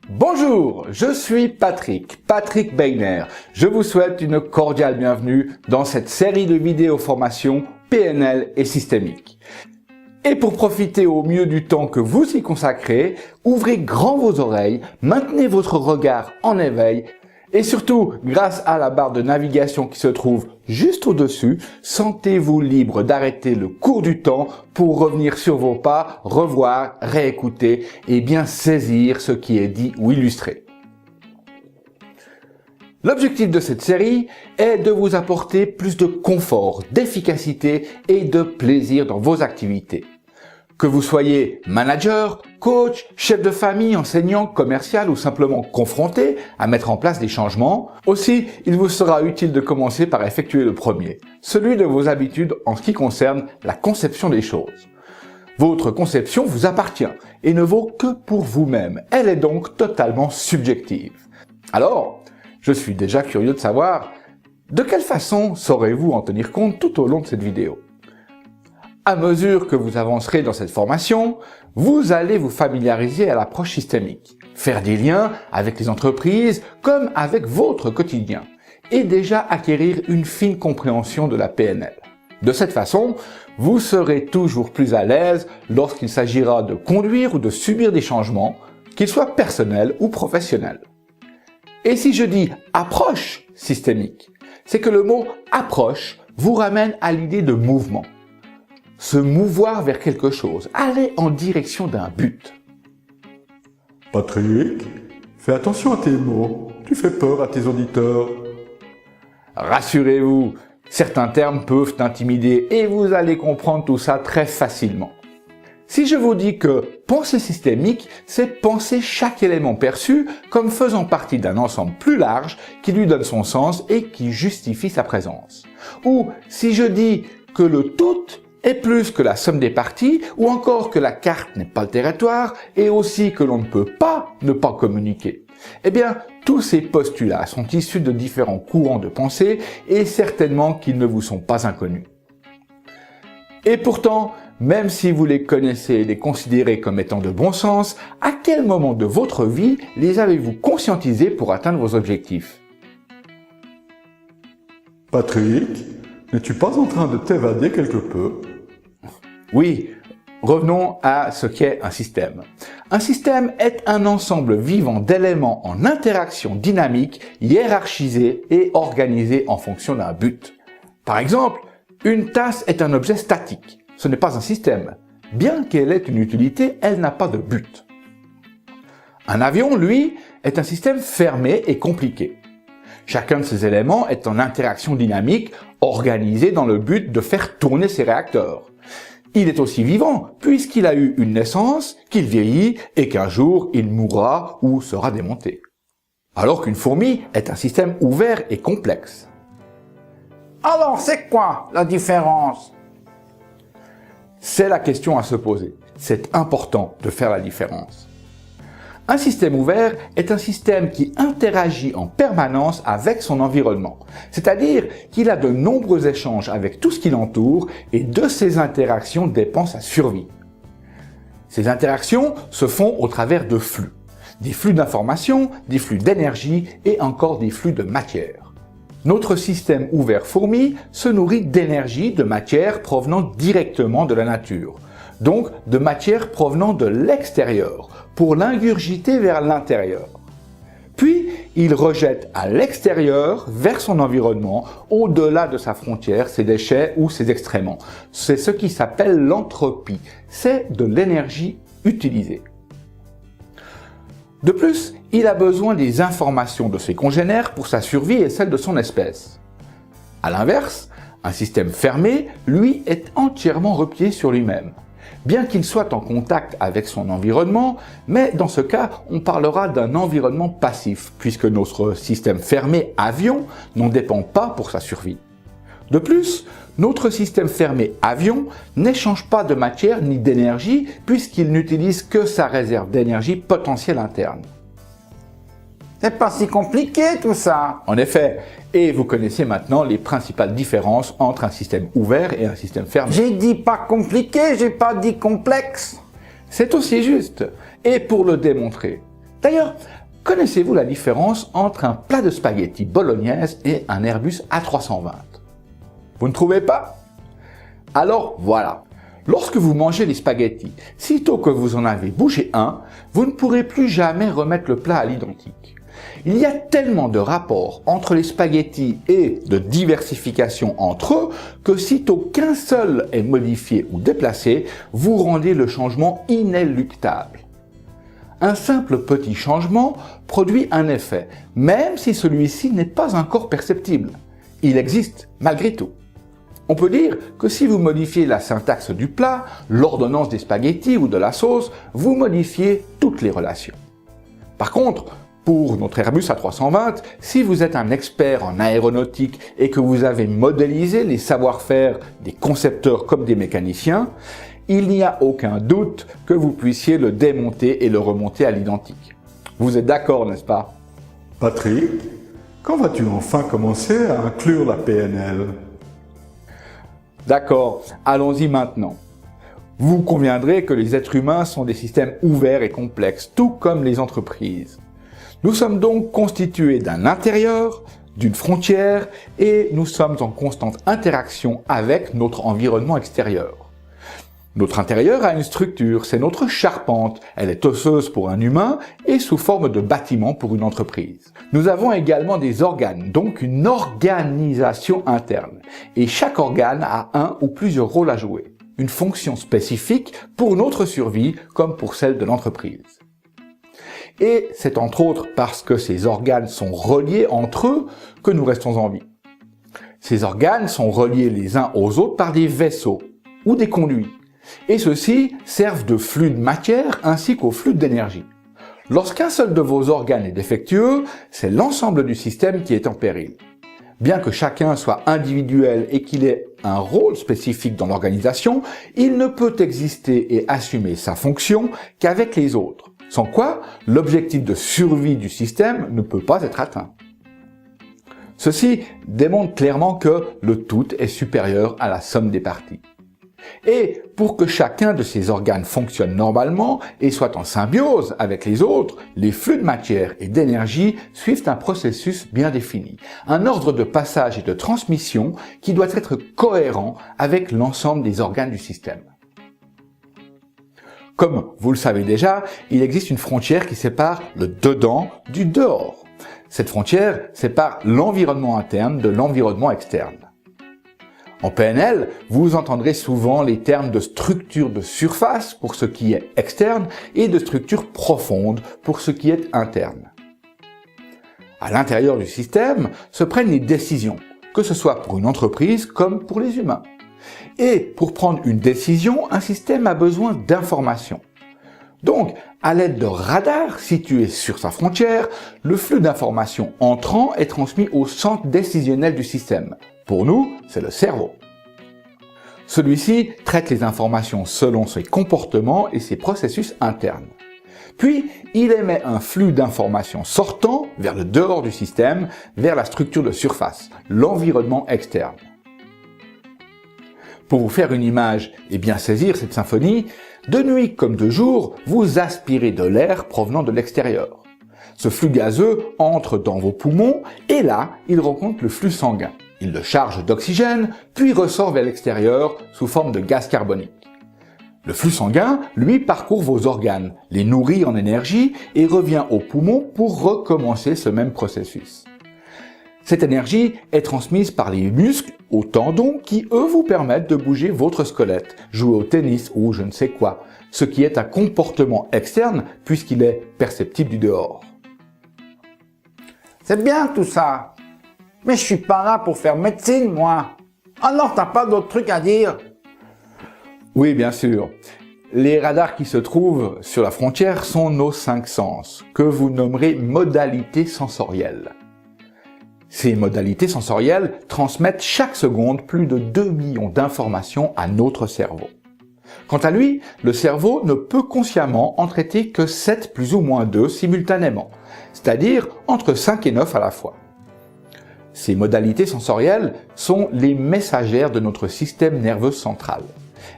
Bonjour, je suis Patrick Beigner. Je vous souhaite une cordiale bienvenue dans cette série de vidéos formation PNL et systémique. Et pour profiter au mieux du temps que vous y consacrez, ouvrez grand vos oreilles, maintenez votre regard en éveil et surtout, grâce à la barre de navigation qui se trouve juste au-dessus, sentez-vous libre d'arrêter le cours du temps pour revenir sur vos pas, revoir, réécouter et bien saisir ce qui est dit ou illustré. L'objectif de cette série est de vous apporter plus de confort, d'efficacité et de plaisir dans vos activités. Que vous soyez manager, coach, chef de famille, enseignant, commercial ou simplement confronté à mettre en place des changements, aussi il vous sera utile de commencer par effectuer le premier, celui de vos habitudes en ce qui concerne la conception des choses. Votre conception vous appartient et ne vaut que pour vous-même, elle est donc totalement subjective. Alors, je suis déjà curieux de savoir de quelle façon saurez-vous en tenir compte tout au long de cette vidéo. À mesure que vous avancerez dans cette formation, vous allez vous familiariser à l'approche systémique, faire des liens avec les entreprises comme avec votre quotidien et déjà acquérir une fine compréhension de la PNL. De cette façon, vous serez toujours plus à l'aise lorsqu'il s'agira de conduire ou de subir des changements, qu'ils soient personnels ou professionnels. Et si je dis approche systémique, c'est que le mot approche vous ramène à l'idée de mouvement. Se mouvoir vers quelque chose, aller en direction d'un but. Patrick, fais attention à tes mots, tu fais peur à tes auditeurs. Rassurez-vous, certains termes peuvent intimider et vous allez comprendre tout ça très facilement. Si je vous dis que penser systémique, c'est penser chaque élément perçu comme faisant partie d'un ensemble plus large qui lui donne son sens et qui justifie sa présence. Ou si je dis que le tout est plus que la somme des parties, ou encore que la carte n'est pas le territoire, et aussi que l'on ne peut pas ne pas communiquer. Eh bien, tous ces postulats sont issus de différents courants de pensée, et certainement qu'ils ne vous sont pas inconnus. Et pourtant, même si vous les connaissez et les considérez comme étant de bon sens, à quel moment de votre vie les avez-vous conscientisés pour atteindre vos objectifs? Patrick, n'es-tu pas en train de t'évader quelque peu? Oui, revenons à ce qu'est un système. Un système est un ensemble vivant d'éléments en interaction dynamique, hiérarchisés et organisés en fonction d'un but. Par exemple, une tasse est un objet statique. Ce n'est pas un système. Bien qu'elle ait une utilité, elle n'a pas de but. Un avion, lui, est un système fermé et compliqué. Chacun de ces éléments est en interaction dynamique, organisé dans le but de faire tourner ses réacteurs. Il est aussi vivant, puisqu'il a eu une naissance, qu'il vieillit et qu'un jour il mourra ou sera démonté. Alors qu'une fourmi est un système ouvert et complexe. Alors, c'est quoi la différence? C'est la question à se poser. C'est important de faire la différence. Un système ouvert est un système qui interagit en permanence avec son environnement, c'est-à-dire qu'il a de nombreux échanges avec tout ce qui l'entoure et de ces interactions dépend sa survie. Ces interactions se font au travers de flux, des flux d'informations, des flux d'énergie et encore des flux de matière. Notre système ouvert fourmi se nourrit d'énergie, de matière provenant directement de la nature, donc de matière provenant de l'extérieur, pour l'ingurgiter vers l'intérieur. Puis, il rejette à l'extérieur, vers son environnement, au-delà de sa frontière, ses déchets ou ses excréments. C'est ce qui s'appelle l'entropie. C'est de l'énergie utilisée. De plus, il a besoin des informations de ses congénères pour sa survie et celle de son espèce. À l'inverse, un système fermé, lui, est entièrement replié sur lui-même. Bien qu'il soit en contact avec son environnement, mais dans ce cas, on parlera d'un environnement passif, puisque notre système fermé avion n'en dépend pas pour sa survie. De plus, notre système fermé avion n'échange pas de matière ni d'énergie, puisqu'il n'utilise que sa réserve d'énergie potentielle interne. C'est pas si compliqué tout ça. En effet, et vous connaissez maintenant les principales différences entre un système ouvert et un système fermé. J'ai dit pas compliqué, j'ai pas dit complexe. C'est aussi juste. Et pour le démontrer, D'ailleurs, connaissez-vous la différence entre un plat de spaghettis bolognaise et un Airbus A320? Vous ne trouvez pas? Alors voilà, lorsque vous mangez les spaghettis, sitôt que vous en avez bougé un, vous ne pourrez plus jamais remettre le plat à l'identique. Il y a tellement de rapports entre les spaghettis et de diversification entre eux que sitôt qu'un seul est modifié ou déplacé, vous rendez le changement inéluctable. Un simple petit changement produit un effet, même si celui-ci n'est pas encore perceptible. Il existe malgré tout. On peut dire que si vous modifiez la syntaxe du plat, l'ordonnance des spaghettis ou de la sauce, vous modifiez toutes les relations. Par contre, pour notre Airbus A320, si vous êtes un expert en aéronautique et que vous avez modélisé les savoir-faire des concepteurs comme des mécaniciens, il n'y a aucun doute que vous puissiez le démonter et le remonter à l'identique. Vous êtes d'accord, n'est-ce pas? Patrick, quand vas-tu enfin commencer à inclure la PNL? D'accord, allons-y maintenant. Vous conviendrez que les êtres humains sont des systèmes ouverts et complexes, tout comme les entreprises. Nous sommes donc constitués d'un intérieur, d'une frontière, et nous sommes en constante interaction avec notre environnement extérieur. Notre intérieur a une structure, c'est notre charpente. Elle est osseuse pour un humain et sous forme de bâtiment pour une entreprise. Nous avons également des organes, donc une organisation interne. Et chaque organe a un ou plusieurs rôles à jouer. Une fonction spécifique pour notre survie comme pour celle de l'entreprise. Et c'est entre autres parce que ces organes sont reliés entre eux que nous restons en vie. Ces organes sont reliés les uns aux autres par des vaisseaux ou des conduits. Et ceux-ci servent de flux de matière ainsi qu'au flux d'énergie. Lorsqu'un seul de vos organes est défectueux, c'est l'ensemble du système qui est en péril. Bien que chacun soit individuel et qu'il ait un rôle spécifique dans l'organisation, il ne peut exister et assumer sa fonction qu'avec les autres. Sans quoi, l'objectif de survie du système ne peut pas être atteint. Ceci démontre clairement que le tout est supérieur à la somme des parties. Et pour que chacun de ces organes fonctionne normalement et soit en symbiose avec les autres, les flux de matière et d'énergie suivent un processus bien défini, un ordre de passage et de transmission qui doit être cohérent avec l'ensemble des organes du système. Comme vous le savez déjà, il existe une frontière qui sépare le dedans du dehors. Cette frontière sépare l'environnement interne de l'environnement externe. En PNL, vous entendrez souvent les termes de structure de surface pour ce qui est externe et de structure profonde pour ce qui est interne. À l'intérieur du système se prennent les décisions, que ce soit pour une entreprise comme pour les humains. Et pour prendre une décision, un système a besoin d'informations. Donc, à l'aide de radars situés sur sa frontière, le flux d'informations entrant est transmis au centre décisionnel du système. Pour nous, c'est le cerveau. Celui-ci traite les informations selon ses comportements et ses processus internes. Puis, il émet un flux d'informations sortant vers le dehors du système, vers la structure de surface, l'environnement externe. Pour vous faire une image et bien saisir cette symphonie, de nuit comme de jour, vous aspirez de l'air provenant de l'extérieur. Ce flux gazeux entre dans vos poumons et là, il rencontre le flux sanguin. Il le charge d'oxygène, puis ressort vers l'extérieur sous forme de gaz carbonique. Le flux sanguin, lui, parcourt vos organes, les nourrit en énergie et revient aux poumons pour recommencer ce même processus. Cette énergie est transmise par les muscles aux tendons qui, eux, vous permettent de bouger votre squelette, jouer au tennis ou je ne sais quoi, ce qui est un comportement externe puisqu'il est perceptible du dehors. C'est bien tout ça, mais je suis pas là pour faire médecine, moi. Alors t'as pas d'autres trucs à dire? Oui, bien sûr. Les radars qui se trouvent sur la frontière sont nos 5 sens, que vous nommerez modalités sensorielles. Ces modalités sensorielles transmettent chaque seconde plus de 2 millions d'informations à notre cerveau. Quant à lui, le cerveau ne peut consciemment en traiter que 7 plus ou moins 2 simultanément, c'est-à-dire entre 5 et 9 à la fois. Ces modalités sensorielles sont les messagères de notre système nerveux central.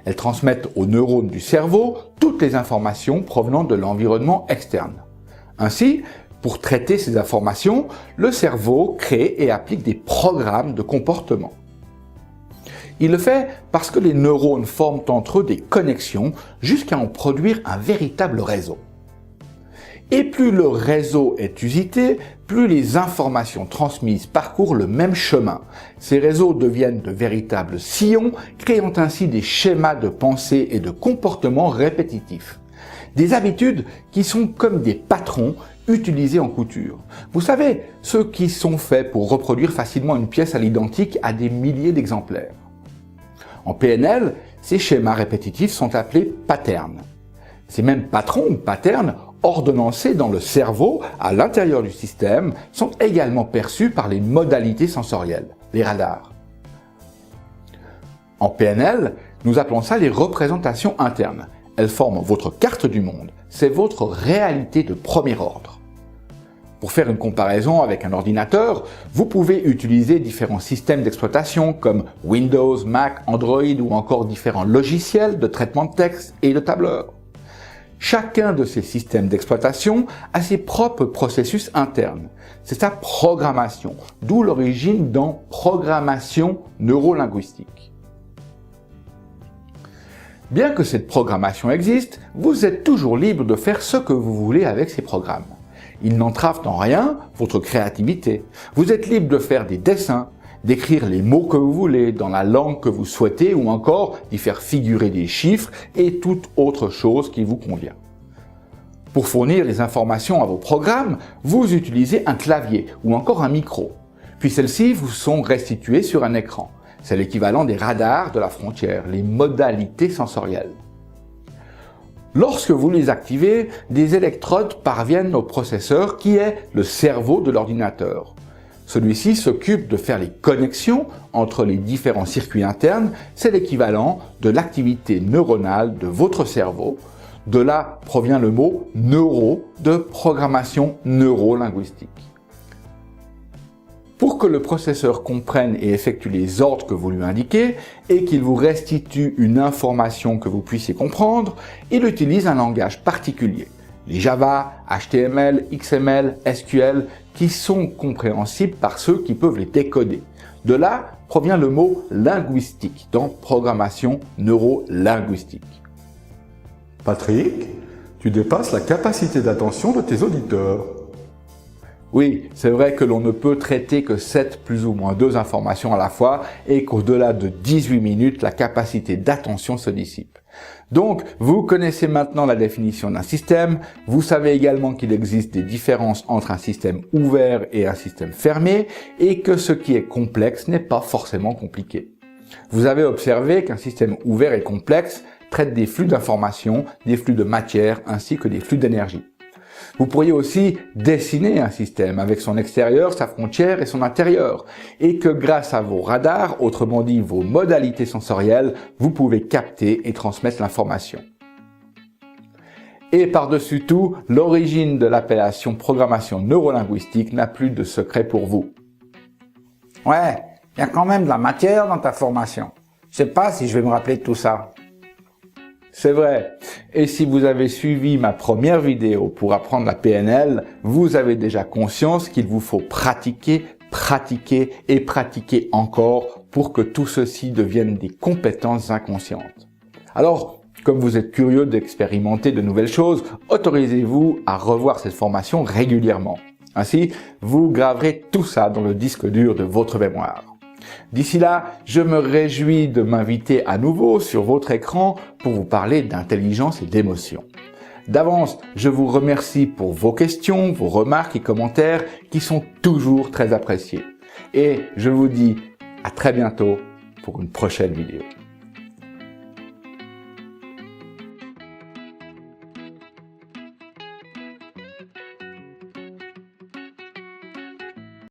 Elles transmettent aux neurones du cerveau toutes les informations provenant de l'environnement externe. Ainsi, pour traiter ces informations, le cerveau crée et applique des programmes de comportement. Il le fait parce que les neurones forment entre eux des connexions jusqu'à en produire un véritable réseau. Et plus le réseau est usité, plus les informations transmises parcourent le même chemin. Ces réseaux deviennent de véritables sillons, créant ainsi des schémas de pensée et de comportement répétitifs. Des habitudes qui sont comme des patrons utilisés en couture. Vous savez, ceux qui sont faits pour reproduire facilement une pièce à l'identique à des milliers d'exemplaires. En PNL, ces schémas répétitifs sont appelés patterns. Ces mêmes patrons ou patterns ordonnancés dans le cerveau à l'intérieur du système sont également perçus par les modalités sensorielles, les radars. En PNL, nous appelons ça les représentations internes. Elles forment votre carte du monde, c'est votre réalité de premier ordre. Pour faire une comparaison avec un ordinateur, vous pouvez utiliser différents systèmes d'exploitation comme Windows, Mac, Android ou encore différents logiciels de traitement de texte et de tableur. Chacun de ces systèmes d'exploitation a ses propres processus internes. C'est sa programmation, d'où l'origine dans programmation neurolinguistique. Bien que cette programmation existe, vous êtes toujours libre de faire ce que vous voulez avec ces programmes. Ils n'entravent en rien votre créativité. Vous êtes libre de faire des dessins, d'écrire les mots que vous voulez dans la langue que vous souhaitez ou encore d'y faire figurer des chiffres et toute autre chose qui vous convient. Pour fournir les informations à vos programmes, vous utilisez un clavier ou encore un micro. Puis celles-ci vous sont restituées sur un écran. C'est l'équivalent des radars de la frontière, les modalités sensorielles. Lorsque vous les activez, des électrodes parviennent au processeur qui est le cerveau de l'ordinateur. Celui-ci s'occupe de faire les connexions entre les différents circuits internes, c'est l'équivalent de l'activité neuronale de votre cerveau. De là provient le mot « neuro » de programmation neurolinguistique. Pour que le processeur comprenne et effectue les ordres que vous lui indiquez et qu'il vous restitue une information que vous puissiez comprendre, il utilise un langage particulier. Les Java, HTML, XML, SQL, qui sont compréhensibles par ceux qui peuvent les décoder. De là provient le mot linguistique dans programmation neurolinguistique. Patrick, tu dépasses la capacité d'attention de tes auditeurs. Oui, c'est vrai que l'on ne peut traiter que 7 plus ou moins 2 informations à la fois et qu'au-delà de 18 minutes, la capacité d'attention se dissipe. Donc, vous connaissez maintenant la définition d'un système, vous savez également qu'il existe des différences entre un système ouvert et un système fermé et que ce qui est complexe n'est pas forcément compliqué. Vous avez observé qu'un système ouvert et complexe traite des flux d'informations, des flux de matière ainsi que des flux d'énergie. Vous pourriez aussi dessiner un système avec son extérieur, sa frontière et son intérieur, et que grâce à vos radars, autrement dit vos modalités sensorielles, vous pouvez capter et transmettre l'information. Et par-dessus tout, l'origine de l'appellation programmation neurolinguistique n'a plus de secret pour vous. Ouais, il y a quand même de la matière dans ta formation. Je sais pas si je vais me rappeler de tout ça. C'est vrai. Et si vous avez suivi ma première vidéo pour apprendre la PNL, vous avez déjà conscience qu'il vous faut pratiquer, pratiquer et pratiquer encore pour que tout ceci devienne des compétences inconscientes. Alors, comme vous êtes curieux d'expérimenter de nouvelles choses, autorisez-vous à revoir cette formation régulièrement. Ainsi, vous graverez tout ça dans le disque dur de votre mémoire. D'ici là, je me réjouis de m'inviter à nouveau sur votre écran pour vous parler d'intelligence et d'émotion. D'avance, je vous remercie pour vos questions, vos remarques et commentaires qui sont toujours très appréciés. Et je vous dis à très bientôt pour une prochaine vidéo.